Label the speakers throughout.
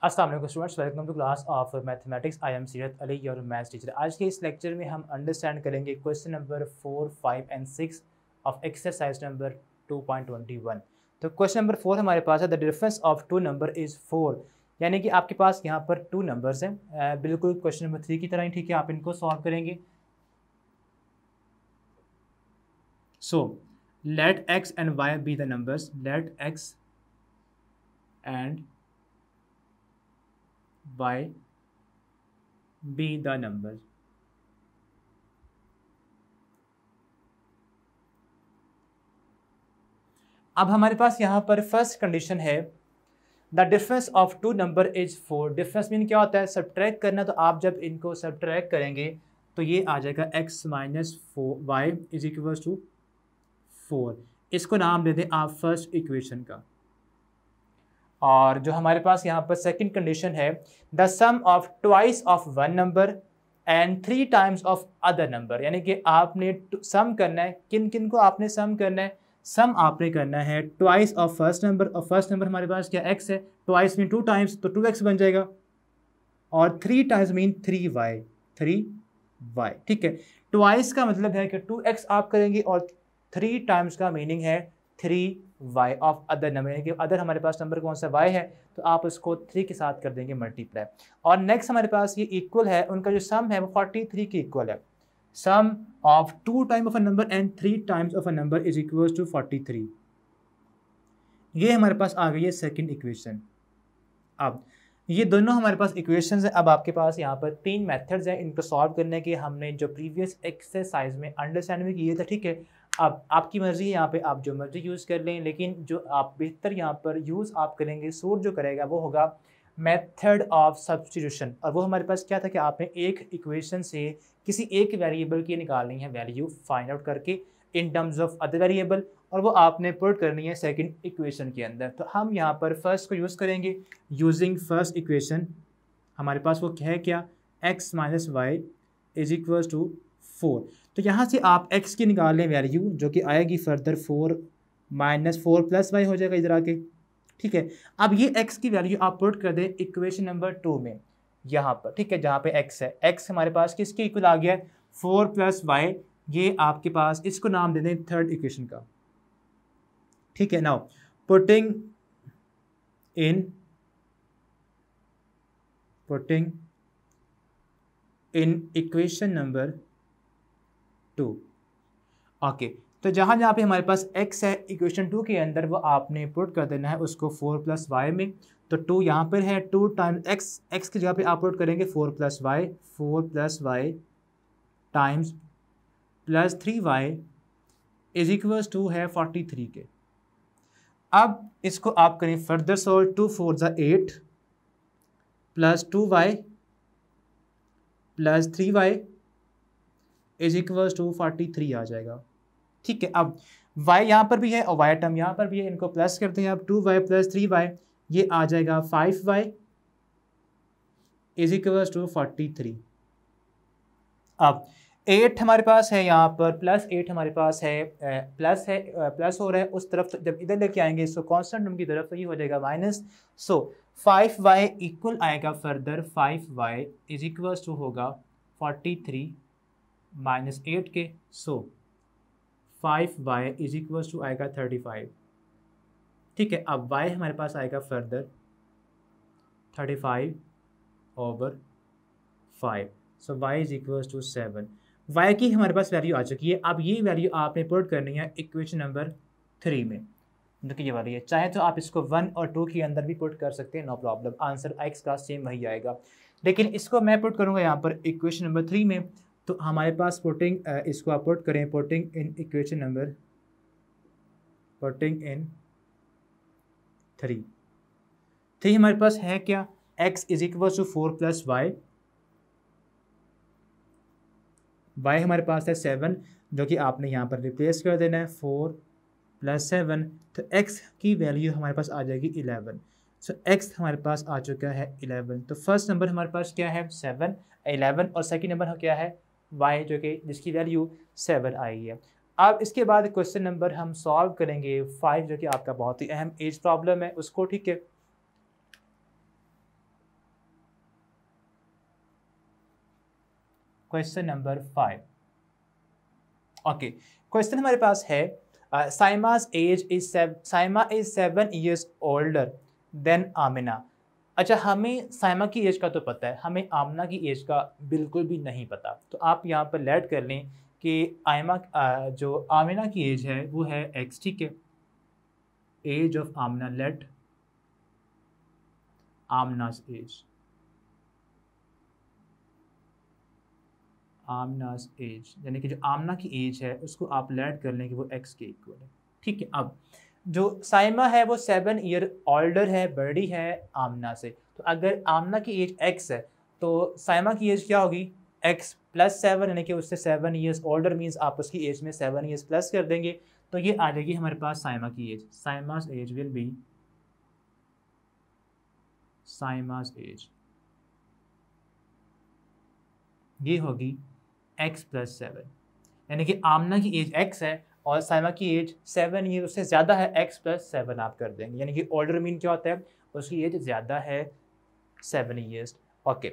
Speaker 1: अस्सलाम वालेकुम students, welcome to class of mathematics. I am Seerat Ali, your maths teacher. आज के इस लेक्चर में हम अंडरस्टैंड करेंगे question number 4, 5 and 6 of exercise number 2.21। तो क्वेश्चन नंबर 4 हमारे पास है, the difference of two number is 4। यानी कि आपके पास यहाँ पर टू नंबर्स हैं, बिल्कुल क्वेश्चन नंबर 3 की तरह ही, ठीक है। आप इनको सॉल्व करेंगे। So let x and y be the numbers, let x and y be the number। अब हमारे पास यहाँ पर फर्स्ट कंडीशन है, the difference of two number is 4। Difference mean क्या होता है? सब्ट्रैक्ट करना। तो आप जब इनको सब्ट्रैक्ट करेंगे तो ये आ जाएगा x minus 4y is equal to 4। इसको नाम दे दें आप फर्स्ट इक्वेशन का। और जो हमारे पास यहाँ पर सेकंड कंडीशन है, the sum of twice of one number and 3 times of other number. यानी कि आपने सम करना है, किन किन को आपने सम करना है? सम आपने करना है ट्वाइस ऑफ फर्स्ट नंबर, और फर्स्ट नंबर हमारे पास क्या x है, ट्वाइस मीन 2 टाइम्स, तो 2x बन जाएगा। और 3 टाइम्स मीन 3y, 3y, ठीक है। ट्वाइस का मतलब है कि 2x आप करेंगे, और 3 टाइम्स का मीनिंग है 3y ऑफ अदर नंबर। यानी कि अदर हमारे पास नंबर कौन सा y है, तो आप उसको 3 के साथ कर देंगे मल्टीप्लाई। और नेक्स्ट हमारे पास ये इक्वल है, उनका जो सम है वो 43 के इक्वल है। Sum of 2 time of a number and 3 times of a number is equal to 43। ये हमारे पास आ गई है सेकेंड इक्वेशन। अब ये दोनों हमारे पास इक्वेशंस हैं। अब आपके पास यहाँ पर 3 मेथड्स हैं इनको सॉल्व करने के। हमने जो प्रीवियस एक्सरसाइज में अंडरस्टैंड भी किए थे, ठीक है। अब आपकी मर्ज़ी है, यहाँ पे आप जो मर्ज़ी यूज़ कर लें, लेकिन जो आप बेहतर यहाँ पर यूज़ आप करेंगे, सूट जो करेगा वो होगा मेथड ऑफ सब्स्टिट्यूशन। और वो हमारे पास क्या था कि आपने एक इक्वेशन से किसी एक वेरिएबल की निकालनी है वैल्यू फाइंड आउट करके in terms of other variable, और वो आपने पुट करनी है सेकंड इक्वेशन के अंदर। तो हम यहाँ पर फर्स्ट को यूज़ करेंगे यूजिंग फर्स्ट इक्वेशन। हमारे पास वो है क्या, x minus y is equal to 4। तो यहाँ से आप x की निकाल लें वैल्यू, जो कि आएगी फर्दर 4 माइनस 4 प्लस वाई हो जाएगा इधर आके, ठीक है। अब ये x की वैल्यू आप पुट कर दें इक्वेशन नंबर 2 में यहाँ पर, ठीक है, जहाँ पे x है। x हमारे पास किसके इक्वल आ गया है, 4 प्लस वाई। ये आपके पास, इसको नाम दे दें थर्ड इक्वेशन का, ठीक है। Now putting in equation number 2। Okay, तो जहाँ जहाँ पे हमारे पास x है इक्वेशन 2 के अंदर, वो आपने पुट कर देना है उसको 4 प्लस वाई में। तो 2 यहाँ पर है, 2 टाइम्स x की जगह पे आप पुट करेंगे 4 plus y times plus 3y is equals to है 43 के। अब इसको आप करें फर्दर सोल्व, 2 4 ज़ा 8 plus 2y plus 3y is equals to 43 आ जाएगा, ठीक है। अब y यहाँ पर भी है और y टर्म यहाँ पर भी है, इनको प्लस करते हैं। अब 2y प्लस 3y ये आ जाएगा 5y इज इक्वल्स टू 43। अब 8 हमारे पास है यहाँ पर, प्लस 8 हमारे पास है, प्लस हो रहा है उस तरफ, जब इधर लेके आएंगे इसको कांस्टेंट टर्म की तरफ, तो ये हो जाएगा माइनस। सो 5y इक्वल आएगा further 5y is equals to होगा 43 माइनस 8 के। सो 5y इज इक्वल्स टू आएगा 35, ठीक है। अब y हमारे पास आएगा further 35 over 5। So y is equals to 7। y की हमारे पास वैल्यू आ चुकी है। अब ये वैल्यू आपने पुट करनी है इक्वेशन नंबर 3 में, जो कि ये वाली है। चाहे तो आप इसको 1 और 2 के अंदर भी पुट कर सकते हैं, नो प्रॉब्लम, आंसर x का सेम वही आएगा। लेकिन इसको मैं पुट करूँगा यहाँ पर इक्वेशन नंबर 3 में। तो हमारे पास इसको आप पुट करें, पुटिंग इन 3 हमारे पास है क्या, x is equal to 4 plus y, y हमारे पास है 7, जो कि आपने यहाँ पर रिप्लेस कर देना है 4 प्लस 7। तो x की वैल्यू हमारे पास आ जाएगी 11। सो x हमारे पास आ चुका है 11। तो फर्स्ट नंबर हमारे पास क्या है 7, 11, और सेकंड नंबर क्या है y, जो कि जिसकी वैल्यू 7 आई है। अब इसके बाद क्वेश्चन नंबर हम सॉल्व करेंगे 5, जो कि आपका बहुत ही अहम एज प्रॉब्लम है उसको, ठीक है। Question number 5, okay. क्वेश्चन हमारे पास है Saima is 7 years older than Amina. अच्छा, हमें साइमा की एज का तो पता है, हमें आमना की एज का बिल्कुल भी नहीं पता। तो आप यहाँ पर लेट कर लें कि जो आमिना की एज है वो है x, ठीक है। Age of Aamna, let Aamna's age, Aamna's age, यानी कि जो आमना की एज है उसको आप लेट कर लें कि वो x के इक्वल है, ठीक है। अब जो साइमा है वो 7 year ओल्डर है, बड़ी है आमना से। तो अगर आमना की एज x है तो साइमा की एज क्या होगी, x प्लस 7, यानी कि उससे 7 years ओल्डर, मीन्स आप उसकी एज में 7 years प्लस कर देंगे तो ये आ जाएगी हमारे पास साइमा की age. Saima's age will be, Saima's age ये होगी x प्लस 7, यानी कि आमना की एज x है और साइमा की एज 7 year उससे ज़्यादा है, x प्लस 7 आप कर देंगे, यानी कि ओल्डर मीन क्या होता है, उसकी एज ज़्यादा है 7 years, ओके।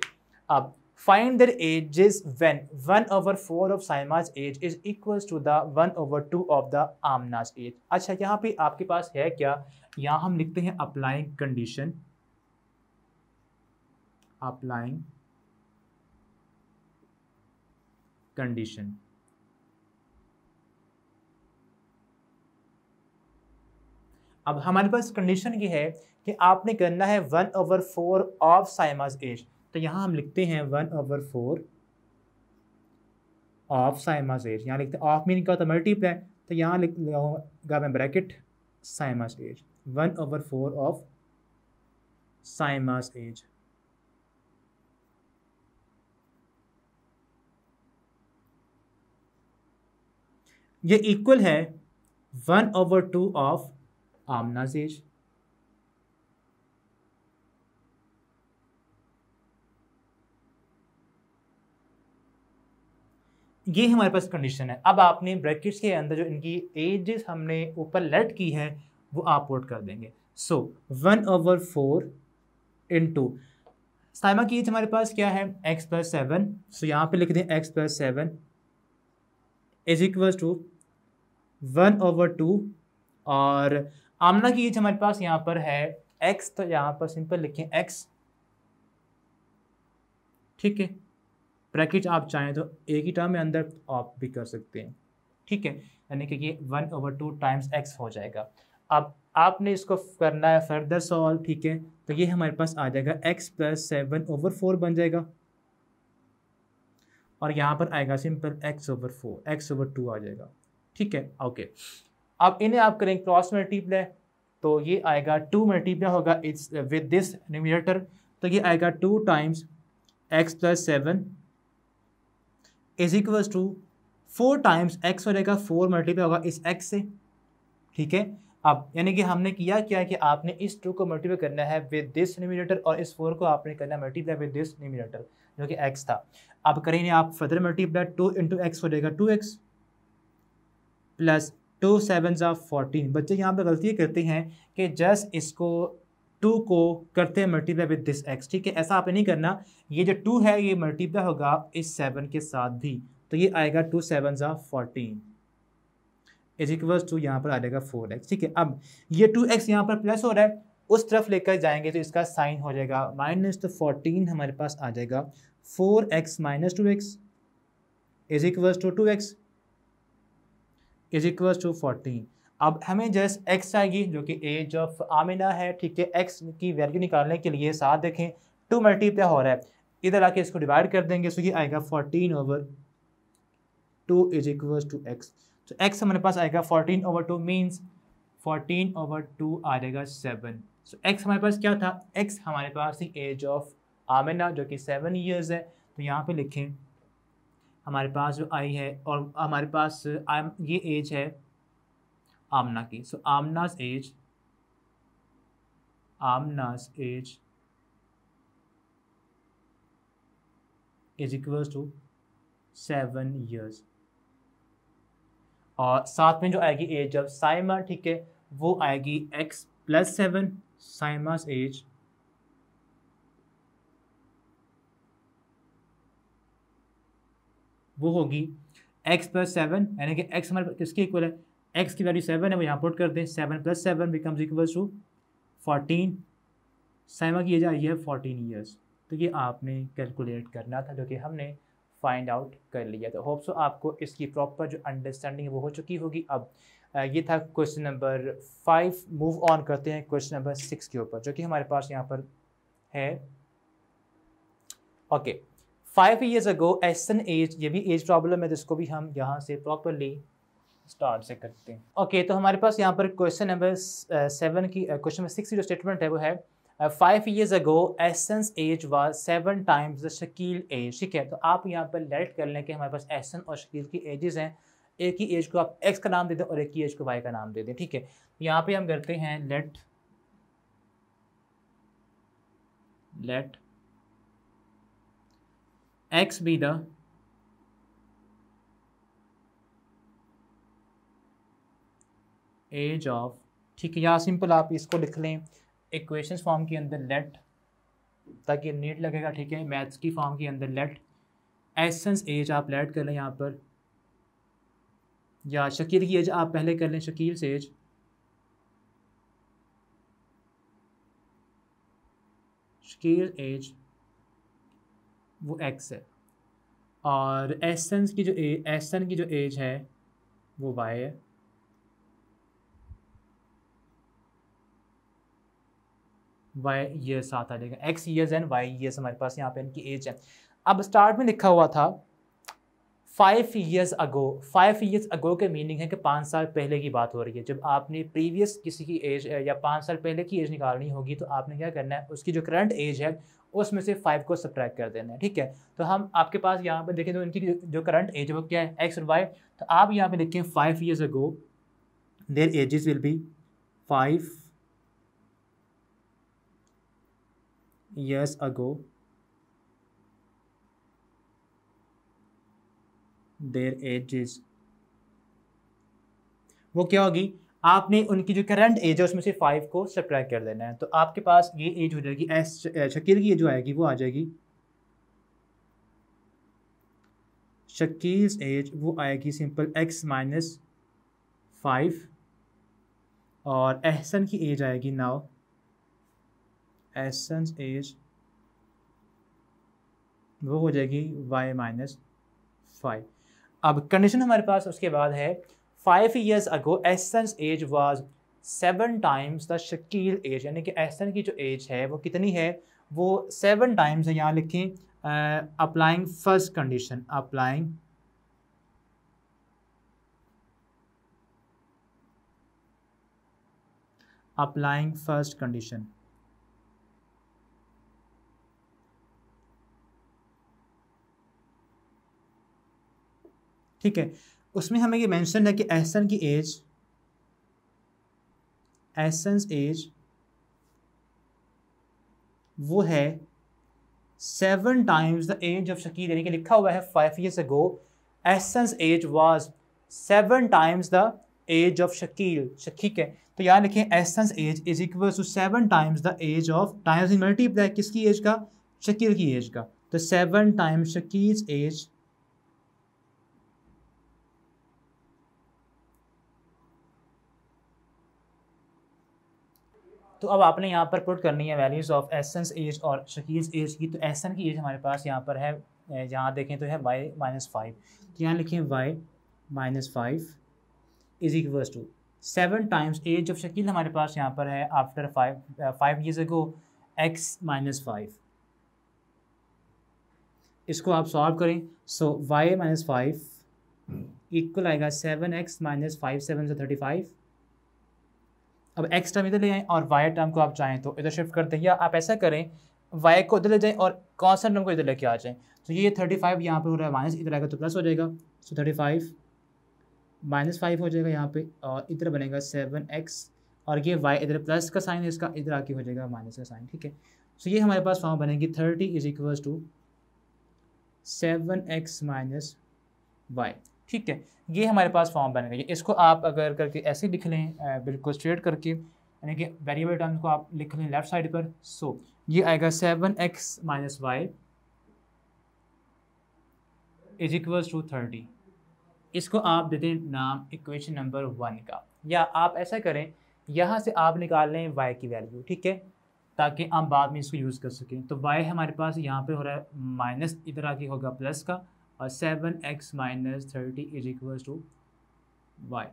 Speaker 1: अब find their ages when 1/4 of Saima's age is equals to the 1/2 of the Aamna's age. अच्छा, यहाँ पे आपके पास है क्या, यहाँ हम लिखते हैं अप्लाइंग कंडीशन, अप्लाइंग कंडीशन। अब हमारे पास कंडीशन ये है कि आपने करना है 1/4 ऑफ साइमास एज। तो यहाँ हम लिखते हैं 1/4 ऑफ साइमास एज, यहाँ लिखते हैं ऑफ मीनिंग क्या होता है, मल्टीप्लाई। तो यहाँ लिख लगाऊंगा मैं bracket साइमास as, 1/4 of Saima's age. ये इक्वल है 1/2 ऑफ आमनास एज। ये हमारे पास कंडीशन है। अब आपने ब्रैकेट्स के अंदर जो इनकी एजेस हमने ऊपर लेट की है वो आप पुट कर देंगे। सो 1/4 इंटू साइमा की एज हमारे पास क्या है, x प्लस 7। सो यहाँ पे लिख दें x plus 7 is equal to 1/2, और आमना की एज हमारे पास यहाँ पर है x, तो यहाँ पर सिंपल लिखें x, ठीक है। ब्रैकेट आप चाहें तो एक ही टर्म में अंदर आप भी कर सकते हैं, ठीक है, यानी कि ये 1/2 टाइम्स x हो जाएगा। अब आपने इसको करना है फर्दर सॉल्व, ठीक है। तो ये हमारे पास आ जाएगा x प्लस 7/4 बन जाएगा, और यहाँ पर आएगा सिंपल x/4, x/2 आ जाएगा, ठीक है, ओके। अब इन्हें आप करें क्रॉस मल्टीप्लाई, तो ये आएगा 2 मल्टीप्लाई होगा इट्स विद दिस न्यूमरेटर, तो ये आएगा 2 times x plus 7 is equals to 4 times x हो जाएगा, 4 मल्टीप्लाई होगा इस x से, ठीक है। अब यानी कि हमने किया क्या है कि आपने इस 2 को मल्टीप्लाई करना है विद दिस न्यूमरेटर, और इस 4 को आपने करना है मल्टीप्लाई विद दिस न्यूमरेटर जो कि x था। अब करेंगे आप फर्दर मल्टीप्लाई, 2 इंटू एक्स हो जाएगा 2x प्लस 2 7 14। बच्चे यहाँ पे गलती करते हैं कि जस्ट इसको 2 को करते हैं मल्टीप्लाई विद दिस x, ठीक है। ऐसा आपने नहीं करना, ये जो 2 है ये मल्टीप्लाई होगा इस 7 के साथ भी, तो ये आएगा 2 7 14 इज इक्वल्स टू यहाँ पर आ जाएगा 4x, ठीक है। अब ये 2x यहाँ पर प्लस हो रहा है, उस तरफ लेकर जाएंगे तो इसका साइन हो जाएगा माइनस, तो 14 हमारे पास आ जाएगा 4x minus 2x is equals to 2x is equals to 14। अब हमें जस्ट x आएगी जो कि एज ऑफ आमिना है, ठीक है। x की वैल्यू निकालने के लिए साथ देखें 2 मल्टीप्लाई हो रहा है, इधर आके इसको डिवाइड कर देंगे, सो ये आएगा 14/2 इज इक्वल्स टू x। तो x हमारे पास आएगा 14/2 मीन्स 14/2 आ जाएगा 7। सो x हमारे पास क्या था, x हमारे पास थी एज ऑफ आमिना जो कि 7 years है। तो यहाँ पे लिखें हमारे पास जो आई है, और हमारे पास ये एज है आमना की। So Aamna's age is equals to 7 years। और साथ में जो आएगी एज ऑफ साइमा, ठीक है, वो आएगी x+7, साइमास एज वो होगी x+7, यानी कि x हमारे किसके इक्वल है, x की वैल्यू 7 है, वो यहाँ पुट कर दें, 7+7 बिकम्स इक्वल्स टू 14, साइमा की एज आई है 14 ईयर्स। तो ये आपने कैलकुलेट करना था, जो कि हमने फाइंड आउट कर लिया। तो होप सो आपको इसकी प्रॉपर जो अंडरस्टैंडिंग है वो हो चुकी होगी। अब ये था क्वेश्चन नंबर 5। मूव ऑन करते हैं क्वेश्चन नंबर 6 के ऊपर, जो कि हमारे पास यहाँ पर है। ओके, 5 years ago एसन एज, ये भी एज प्रॉब्लम है, जिसको भी हम यहाँ से प्रॉपरली स्टार्ट से करते हैं। ओके, तो हमारे पास यहाँ पर क्वेश्चन नंबर 7 की क्वेश्चन नंबर 6 की जो स्टेटमेंट है वो है 5 years ago Ahsan's age was 7 times the Shakeel age. ठीक है, तो आप यहाँ पर लेट कर लें कि हमारे पास एसन और शकील की एजेस हैं। एक ही एज को आप एक्स का नाम दे दें और एक ही एज को वाई का नाम दे दें। ठीक है, यहाँ पे हम करते हैं let x be the age of, ठीक है, यहाँ सिंपल आप इसको लिख लें इक्वेशंस फॉर्म के अंदर लेट, ताकि नीट लगेगा। ठीक है, मैथ्स की फॉर्म के अंदर लेट एसेंस एज आप लेट कर लें यहाँ पर, या शकील की एज आप पहले कर लें, शकील से एज, शकील एज वो एक्स है, और एसेंस की जो एसन की जो एज है वो वाई है। वाई ईयर्स साथ आ जाएगा, x years and y years हमारे पास यहाँ पे इनकी एज है। अब स्टार्ट में लिखा हुआ था 5 years ago। 5 years ago के मीनिंग है कि 5 साल पहले की बात हो रही है। जब आपने प्रीवियस किसी की एज या 5 साल पहले की एज निकालनी होगी, तो आपने क्या करना है, उसकी जो करंट एज है उसमें से 5 को सब्ट्रैक्ट कर देना है। ठीक है, तो हम आपके पास यहाँ पर देखें तो इनकी जो करंट एज है वो क्या है, एक्स और वाई। तो आप यहाँ पे देखें 5 years ago there edges will be 5 years ago there edges, वो क्या होगी, आपने उनकी जो करंट एज है उसमें से 5 को सब्ट्रैक्ट कर देना है। तो आपके पास ये एज हो जाएगी, एस शकील की जो आएगी वो आ जाएगी, शकील एज वो आएगी सिंपल x-5, और एहसन की एज आएगी नाउ एहसन एज वो हो जाएगी y-5। अब कंडीशन हमारे पास उसके बाद है 5 years ago Ehsan age was 7 times the Shakeel age, यानी कि एहसन की जो एज है वो कितनी है, वो 7 times है। यहाँ लिखें applying first condition, applying first condition. ठीक है, उसमें हमें ये मेंशन है कि एहसन की एज, एहसन एज वो है 7 times the age of Shakeel, यानी कि लिखा हुआ है 5 years ago Ehsan age was 7 times the age of Shakeel. ठीक है, तो यहाँ लिखें Ehsan age is equal to 7 times the age of, times multiply किसकी एज का, शकील की एज का, तो 7 times शकील एज तो अब आपने यहाँ पर पुट करनी है वैल्यूज़ ऑफ एसेंस एज और शकील एज की। तो एसन की एज हमारे पास यहाँ पर है, यहाँ देखें तो है y-5, तो यहाँ लिखें y-5 is equals to 7 times age of Shakeel हमारे पास यहाँ पर है आफ्टर 5 years ago x-5। इसको आप सॉल्व करें, सो y-5 इक्वल आएगा 7x - 5 7 से 35। अब x टर्म इधर ले आएँ और y टर्म को आप चाहें तो इधर शिफ्ट कर दें, या आप ऐसा करें y को इधर ले जाएं और कॉन्स्टेंट टर्म को इधर लेके आ जाएं। तो ये 35 यहाँ पे हो रहा है माइनस, इधर आएगा तो प्लस हो जाएगा, सो 35 -5 हो जाएगा यहाँ पे, और इधर बनेगा 7x, और ये y इधर प्लस का साइन है इसका, इधर आके हो जाएगा माइनस का साइन। ठीक है, सो ये हमारे पास फॉर्म बनेगी 30 is equals to 7x - y। ठीक है, ये हमारे पास फॉर्म बन गई। इसको आप अगर करके ऐसे लिख लें बिल्कुल स्ट्रेट करके, यानी कि वेरिएबल टर्म्स को आप लिख लें लेफ्ट साइड पर। सो ये आएगा 7x minus y is equals to 30। इसको आप दे दें नाम इक्वेशन नंबर 1 का, या आप ऐसा करें यहाँ से आप निकाल लें y की वैल्यू, ठीक है, ताकि हम बाद में इसको यूज़ कर सकें। तो y हमारे पास यहाँ पे हो रहा है माइनस, इधर आके होगा प्लस का, और 7x minus 30 is equals to y।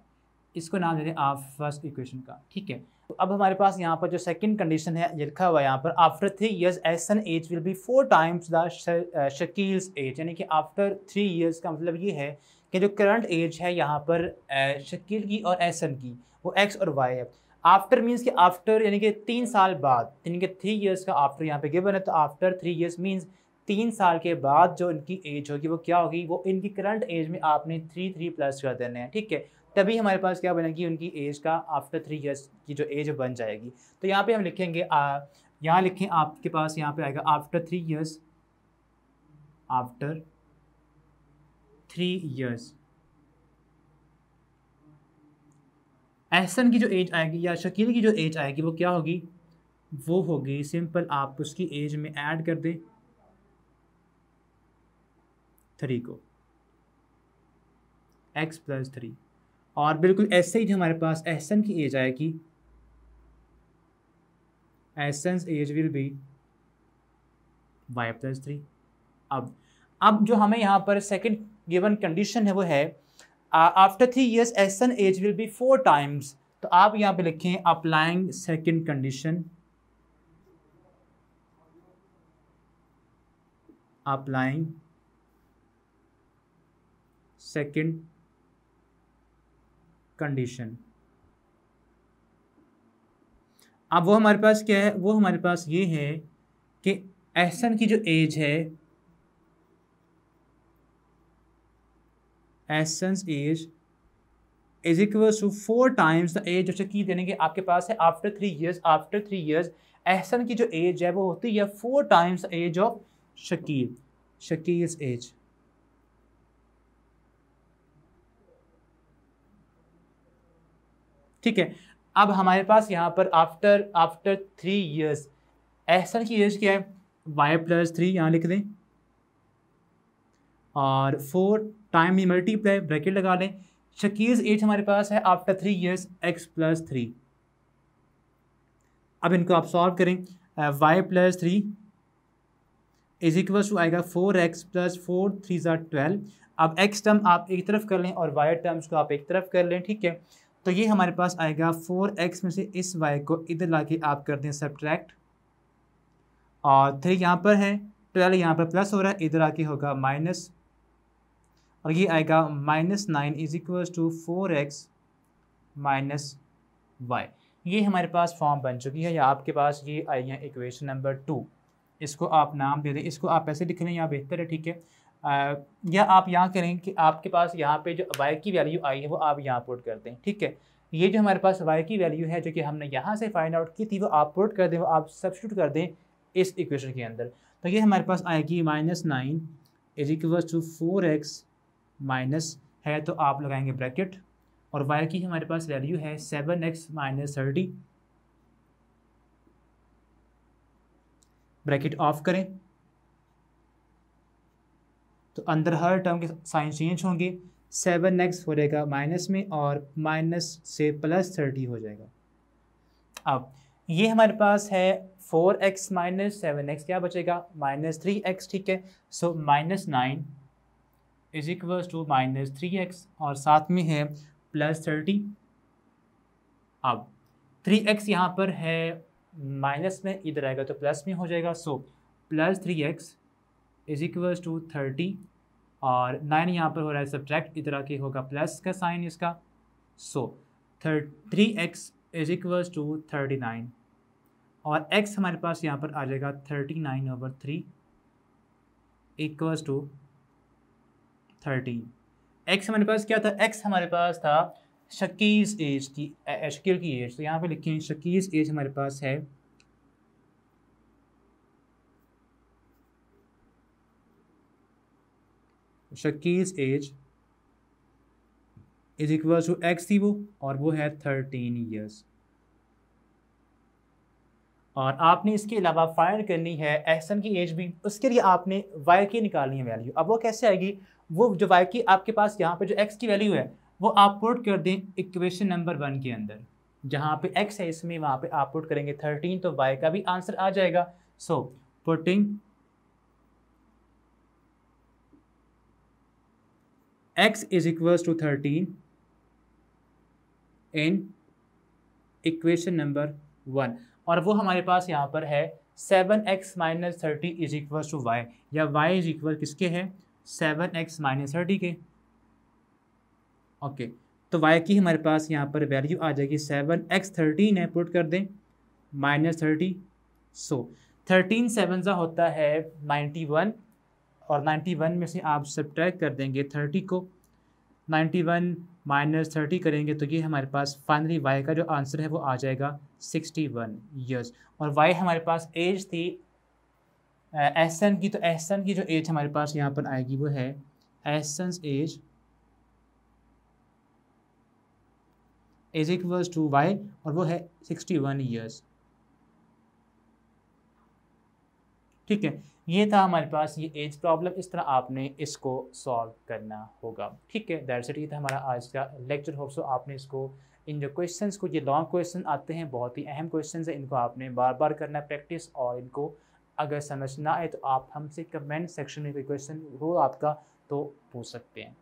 Speaker 1: इसको नाम दे दें आप फर्स्ट इक्वेशन का, ठीक है। तो अब हमारे पास यहाँ पर जो सेकंड कंडीशन है ये लिखा हुआ है यहाँ पर, after 3 years Ehsan age will be 4 times the Shakeel's age, यानी कि आफ्टर 3 years का मतलब ये है कि जो करंट एज है यहाँ पर शकील की और एहसन की वो x और y है। आफ्टर मीन्स कि आफ्टर यानी कि 3 साल बाद, यानी कि 3 years का आफ्टर यहाँ पे गिवन है, तो आफ्टर 3 years मीन्स 3 साल के बाद जो इनकी एज होगी वो क्या होगी, वो इनकी करंट एज में आपने 3 प्लस कर देने हैं, ठीक है। तभी हमारे पास क्या बनेगी, उनकी एज का आफ्टर 3 years की जो एज बन जाएगी। तो यहाँ पे हम लिखेंगे यहाँ लिखें आपके पास यहाँ पे आएगा after 3 years, after 3 years Ehsan की जो एज आएगी या शकील की जो एज आएगी वो क्या होगी, वो होगी सिंपल, आप उसकी एज में ऐड कर दें 3 को, x प्लस 3, और बिल्कुल ऐसे ही जो हमारे पास एहसन की एज आएगी, Ehsan's age will be y plus 3। अब जो हमें यहाँ पर सेकंड गिवन कंडीशन है वो है after 3 years Ehsan age will be 4 times। तो आप यहाँ पे लिखें applying second condition, applying second condition. अब वो हमारे पास क्या है, वो हमारे पास ये है कि एहसन की जो एज है, Ehsan's age is equal to 4 times the age of Shakeel, यानी कि आपके पास है after 3 years, after 3 years Ehsan की जो एज है वो होती है 4 times age of Shakeel, Shakeel's age. ठीक है, अब हमारे पास यहाँ पर आफ्टर 3 years एहसन की एज क्या है, y प्लस 3 यहाँ लिख दें, और 4 टाइम में मल्टीप्लाई ब्रैकेट लगा लें। शकील्स एज हमारे पास है आफ्टर 3 years x प्लस 3। अब इनको आप सॉल्व करें, y plus 3 is equal to आएगा 4x प्लस 4 3 12। अब x टर्म आप एक तरफ कर लें और y टर्म्स को आप एक तरफ कर लें, ठीक है। तो ये हमारे पास आएगा 4x में से इस y को इधर लाके आप कर दें सब्ट्रैक्ट, और 3 यहाँ पर है, 12 यहाँ पर प्लस हो रहा है, इधर आके होगा माइनस, और ये आएगा -9 is equal to 4x minus y. ये हमारे पास फॉर्म बन चुकी है, या आपके पास ये आई है इक्वेशन नंबर 2। इसको आप नाम दे दें, इसको आप ऐसे लिख लें या बेहतर है, ठीक है। या आप यहाँ करें कि आपके पास यहाँ पे जो y की वैल्यू आई है वो आप यहाँ पुट कर दें, ठीक है। ये जो हमारे पास y की वैल्यू है जो कि हमने यहाँ से फाइंड आउट की थी वो आप पुट कर दें, वो आप सब्स्टिट्यूट कर दें इस इक्वेशन के अंदर। तो ये हमारे पास आएगी -9 is equal to 4x minus है, तो आप लगाएंगे ब्रैकेट, और y की हमारे पास वैल्यू है 7x माइनस 30, ब्रैकेट ऑफ करें, तो अंदर हर टर्म के साइन चेंज होंगे, 7x हो जाएगा माइनस में और माइनस से प्लस 30 हो जाएगा। अब ये हमारे पास है 4x माइनस 7x, क्या बचेगा -3x, ठीक है। सो -9 इज इक्वल टू -3x, और साथ में है +30। अब 3x यहाँ पर है माइनस में, इधर आएगा तो प्लस में हो जाएगा, सो +3x इज इक्वल टू 30, और 9 यहाँ पर हो रहा है सब्ट्रैक्ट, इधर आके होगा प्लस का साइन इसका, सो 3x इज इक्वल टू 39, और x हमारे पास यहाँ पर आ जाएगा 39/3 इक्वल्स टू 13। x हमारे पास क्या था, x हमारे पास था शकील एज की, शकील की एज, तो यहाँ पे लिखें शकील एज हमारे पास है Shakeel age is equal to x थी वो, और वो है 13 ईयर्स। और आपने इसके अलावा फाइंड करनी है एहसन की एज भी, उसके लिए आपने वाई की निकालनी है वैल्यू। अब वो कैसे आएगी, वो जो वाई की आपके पास यहाँ पे जो एक्स की वैल्यू है वो आप पुट कर दें इक्वेशन नंबर 1 के अंदर, जहाँ पे एक्स है इसमें वहाँ पे आप पुट करेंगे 13, तो वाई का भी आंसर आ जाएगा। So putting x is equals to 13 in equation number 1, और वो हमारे पास यहाँ पर है 7x minus 30 is equals to y, या y इज इक्वल किसके है 7x माइनस 30 के। ओके, तो y की हमारे पास यहाँ पर वैल्यू आ जाएगी 7x 13 है, पुट कर दें माइनस 30। सो 13 7 सा होता है 91, और 91 में से आप सब्ट्रैक्ट कर देंगे 30 को, 91 माइनस 30 करेंगे तो ये हमारे पास फाइनली y का जो आंसर है वो आ जाएगा 61 ईयर्स। और y हमारे पास एज थी एहसन की, तो एहसन की जो एज हमारे पास यहाँ पर आएगी वो है Ehsan's age is equals to y, और वो है 61 ईयर्स। ठीक है, ये था हमारे पास ये एज प्रॉब्लम, इस तरह आपने इसको सॉल्व करना होगा। ठीक है, दैट्स इट, ये था हमारा आज का लेक्चर। होप सो आपने इसको, इन जो क्वेश्चंस को, ये लॉन्ग क्वेश्चन आते हैं, बहुत ही अहम क्वेश्चंस हैं, इनको आपने बार बार करना है प्रैक्टिस, और इनको अगर समझ ना आए तो आप हमसे कमेंट सेक्शन में कोई क्वेश्चन हो आपका तो पूछ सकते हैं।